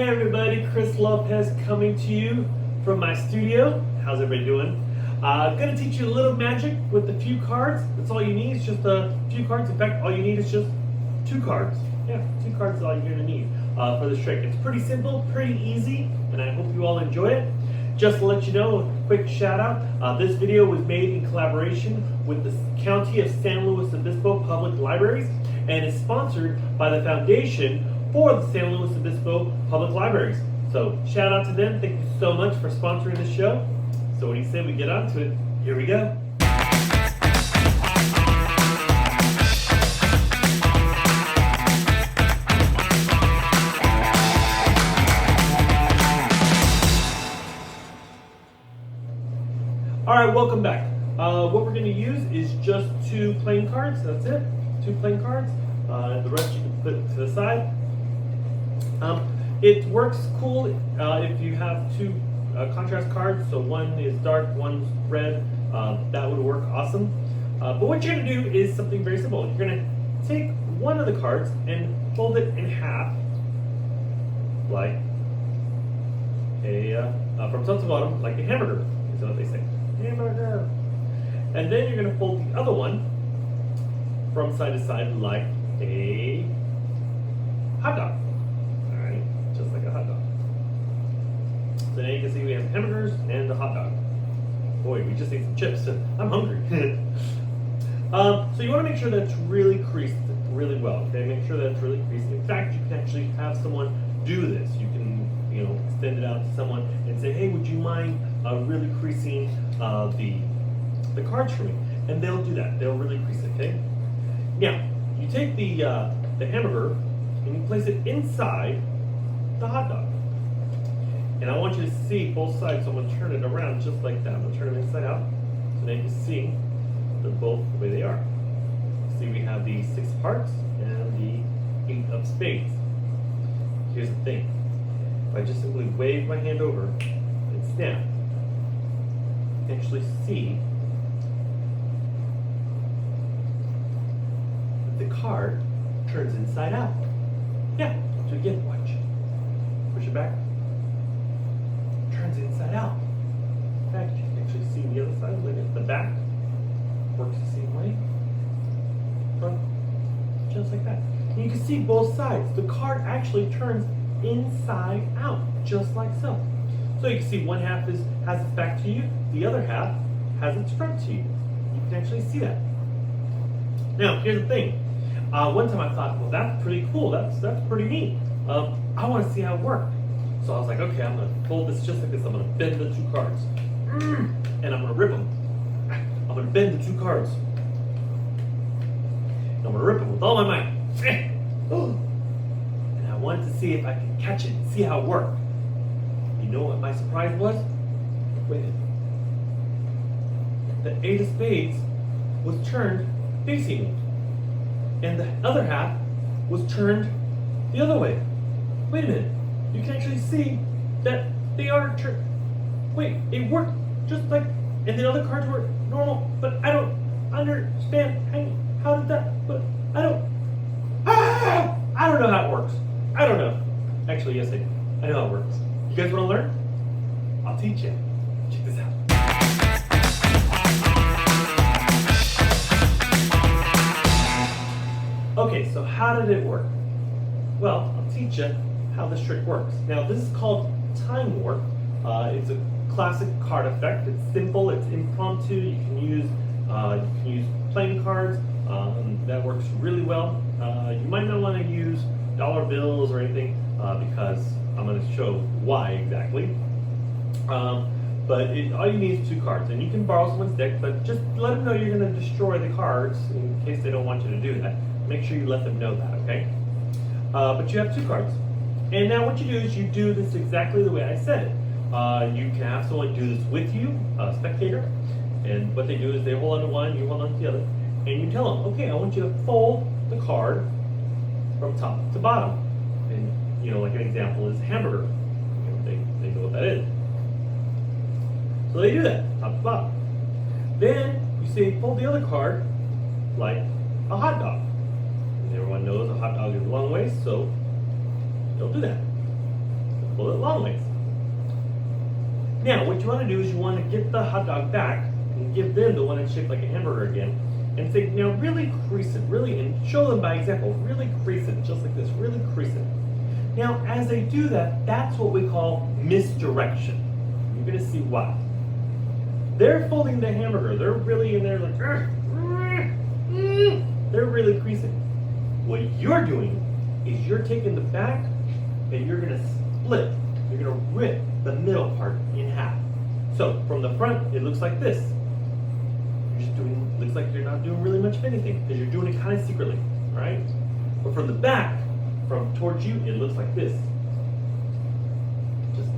Hey everybody, Chris Lopez coming to you from my studio. How's everybody doing? Gonna teach you a little magic with a few cards. That's all you need. It's just a few cards. In fact, all you need is just 2 cards. Yeah, 2 cards is all you're gonna need for this trick. It's pretty simple, pretty easy, and I hope you all enjoy it. Just to let you know, a quick shout out. This video was made in collaboration with the County of San Luis Obispo Public Libraries and is sponsored by the Foundation for the San Luis Obispo Public Libraries. So shout out to them. Thank you so much for sponsoring the show. So what do you say we get on to it? Here we go. All right, welcome back. What we're going to use is just 2 playing cards. That's it. 2 playing cards. The rest you can put to the side. It works cool if you have 2 contrast cards. So one is dark, one's red. That would work awesome. But what you're going to do is something very simple. You're going to take one of the cards and fold it in half, like a from top to bottom, like a hamburger. Is what they say. Hamburger. And then you're going to fold the other one from side to side like a hot dog. Alright, just like a hot dog. So now you can see we have hamburgers and the hot dog. Boy, we just ate some chips. I'm hungry. So you want to make sure that it's really creased really well. Okay, make sure that it's really creased. In fact, you can actually have someone do this. You can, extend it out to someone and say, "Hey, would you mind really creasing the cards for me?" And they'll do that. They'll really crease it. Okay. Now you take the hamburger and you place it inside the hot dog. And I want you to see both sides, so I'm going to turn it around just like that. I'm going to turn it inside out, so now you can see they're both the way they are. See, we have the 6 of hearts and the 8 of spades. Here's the thing. If I just simply wave my hand over and snap, you can actually see that the card turns inside out. Yeah, so again, watch. Push it back. Turns inside out. In fact, you can actually see the other side. Look at the back. Works the same way. Front. Just like that. And you can see both sides. The card actually turns inside out. Just like so. So you can see one half has its back to you. The other half has its front to you. You can actually see that. Now, here's the thing. One time I thought, well, that's pretty cool. That's pretty neat. I want to see how it works. So I was like, okay, I'm going to fold this just like this. I'm going to bend the 2 cards. And I'm going to rip them. I'm going to bend the 2 cards. And I'm going to rip them with all my might. And I wanted to see if I could catch it and see how it worked. You know what my surprise was? Wait a minute. The 8 of spades was turned facing me. And the other half was turned the other way. Wait a minute. You can actually see that they are turned. Wait, it worked just like, and the other cards were normal, but I don't understand how did that, but I don't know how it works. I don't know. Actually, yes, I do. I know how it works. You guys want to learn? I'll teach you. Check this out. Okay, so how did it work? Well, I'll teach you how this trick works. Now, this is called time warp. It's a classic card effect. It's simple. It's impromptu. You can use playing cards. That works really well. You might not want to use dollar bills or anything because I'm going to show why exactly. But all you need is 2 cards, and you can borrow someone's deck, but just let them know you're going to destroy the cards in case they don't want you to do that. Make sure you let them know that, okay? But you have 2 cards. And now what you do is you do this exactly the way I said it. You can have someone do this with you, a spectator, and what they do is they hold on to one, you hold on to the other, and you tell them, okay, I want you to fold the card from top to bottom. And, like an example is hamburger. They know what that is. So they do that, top to bottom. Then you say, fold the other card like a hot dog. And everyone knows a hot dog is a long way, so don't do that. pull it long ways. Now, what you want to do is you want to get the hot dog back and give them the one that's shaped like a hamburger again, and say, now really crease it, really, and show them by example, really crease it, just like this, really crease it. Now, as they do that, that's what we call misdirection. You're going to see why. They're folding the hamburger. They're really in there like, they're really creasing. What you're doing is you're taking the back and you're going to split. You're going to rip the middle part in half. So from the front, it looks like this. You're just doing, looks like you're not doing really much of anything because you're doing it kind of secretly, right? But from the back, from towards you, it looks like this. Just,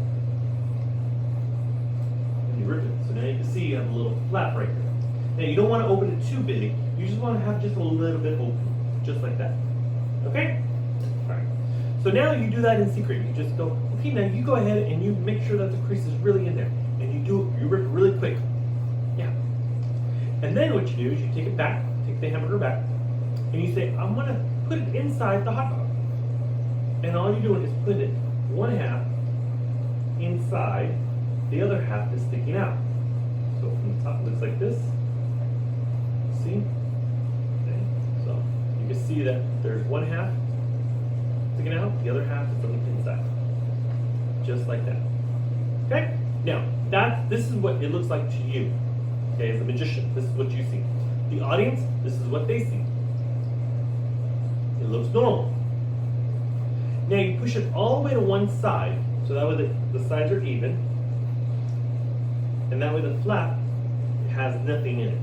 and you rip it. So now you can see you have a little flap right there. Now you don't want to open it too big. You just want to have just a little bit open, just like that. Okay? All right. So now you do that in secret. You just go, okay, now you go ahead and you make sure that the crease is really in there. And you rip it really quick. Yeah. And then what you do is you take it back, take the hamburger back, and you say, I'm gonna put it inside the hot dog. And all you're doing is putting it one half inside, the other half is sticking out. So from the top it looks like this. See? Okay. So you can see that there's one half sticking out, the other half is on the inside. Just like that. Okay? Now, this is what it looks like to you. Okay, as a magician, this is what you see. The audience, this is what they see. It looks normal. Now you push it all the way to one side, so that way the sides are even, and that way the flap has nothing in it.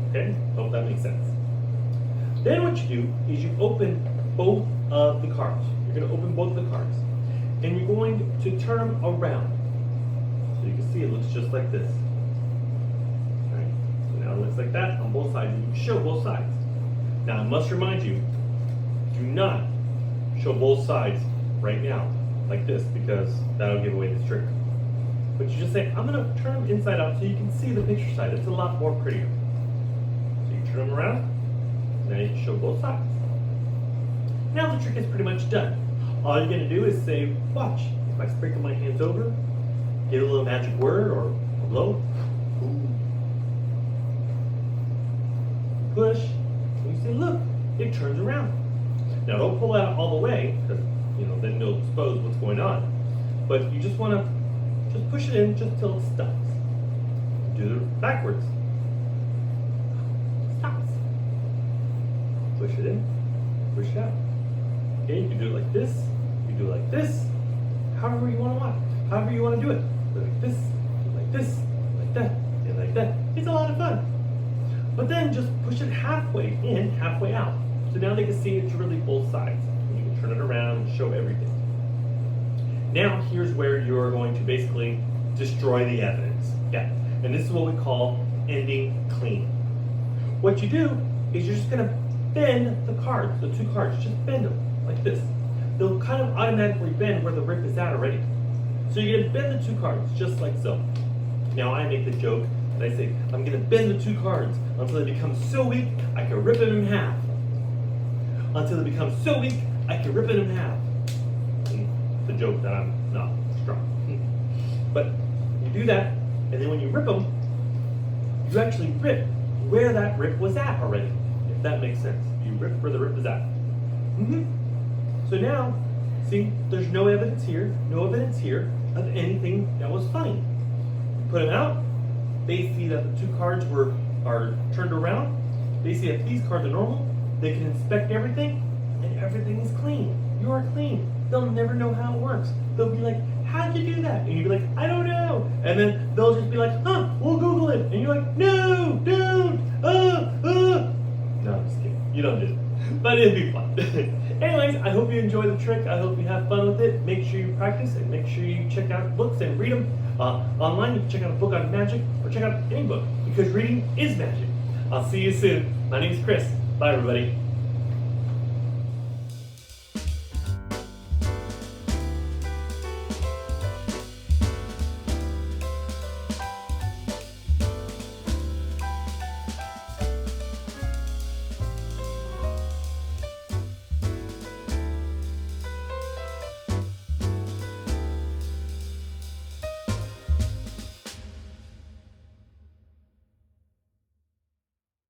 Okay? Hope that makes sense. Then what you do is you open both of the cards. You're going to open both of the cards, and you're going to turn them around. So you can see it looks just like this. Right? So now it looks like that on both sides. You can show both sides. Now I must remind you, do not show both sides right now, like this, because that'll give away the trick. But you just say, I'm going to turn them inside out so you can see the picture side. It's a lot more prettier. So you turn them around, now you can show both sides. Now the trick is pretty much done. All you're going to do is say, watch, if I sprinkle my hands over, get a little magic word or a blow, push, and you say, look, it turns around. Now don't pull out all the way, because then you'll expose what's going on. But you just want to just push it in just till it stops. Do it backwards. Stops. Push it in, push it out. Okay, you can do it like this, you do it like this, however you want to however you want to do it. Like this, like this, like that, and like that. It's a lot of fun. But then just push it halfway in, halfway out. So now they can see it's really both sides. And you can turn it around and show everything. Now here's where you're going to basically destroy the evidence. Yeah. And this is what we call ending clean. What you do is you're just going to bend the cards, the two cards, just bend them like this. They'll kind of automatically bend where the rip is at already. So you're going to bend the two cards just like so. Now I make the joke and I say, I'm going to bend the two cards until they become so weak I can rip them in half. Until it becomes so weak, I can rip it in half. It's a joke that I'm not strong. But you do that, and then when you rip them, you actually rip where that rip was at already, if that makes sense. You rip where the rip is at. So now, see, there's no evidence here of anything that was funny. You put them out, they see that the two cards are turned around, they see that these cards are normal, they can inspect everything, and everything is clean. You are clean. They'll never know how it works. They'll be like, how'd you do that? And you'll be like, I don't know. And then they'll just be like, we'll Google it. And you're like, no, don't, No, I'm just kidding. You don't do it. But it'd be fun. Anyways, I hope you enjoy the trick. I hope you have fun with it. Make sure you practice and make sure you check out books and read them. Online, you can check out a book on magic or check out any book because reading is magic. I'll see you soon. My name is Chris. Bye, everybody.